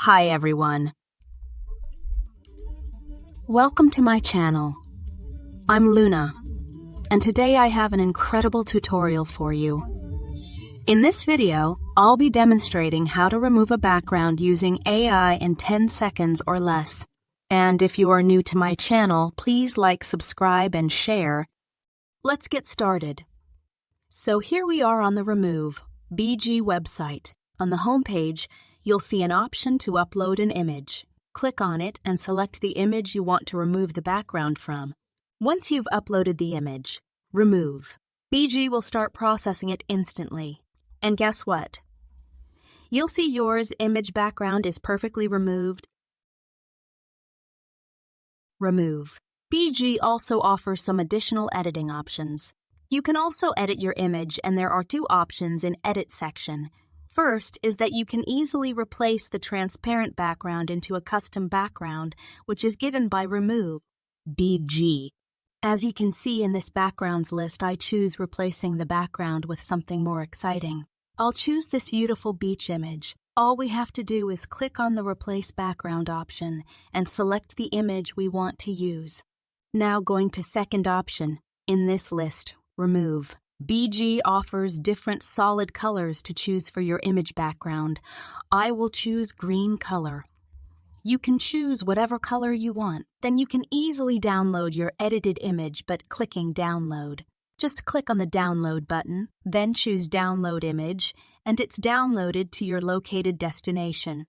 Hi everyone. Welcome to my channel. I'm Luna, and today I have an incredible tutorial for you. In this video, I'll be demonstrating how to remove a background using AI in 10 seconds or less. And if you are new to my channel, please like, subscribe, and share. Let's get started. So here we are on the Remove BG website. On the homepage, you'll see an option to upload an image. Click on it and select the image you want to remove the background from. Once you've uploaded the image, Remove. BG will start processing it instantly. And guess what? You'll see yours image background is perfectly removed. Remove. BG also offers some additional editing options. You can also edit your image, and there are two options in Edit section. First is that you can easily replace the transparent background into a custom background, which is given by Remove BG. As you can see in this backgrounds list, I choose replacing the background with something more exciting. I'll choose this beautiful beach image. All we have to do is click on the Replace Background option and select the image we want to use. Now going to second option, in this list, Remove. BG offers different solid colors to choose for your image background. I will choose green color. You can choose whatever color you want. Then you can easily download your edited image by clicking Download. Just click on the Download button, then choose Download Image, and it's downloaded to your located destination.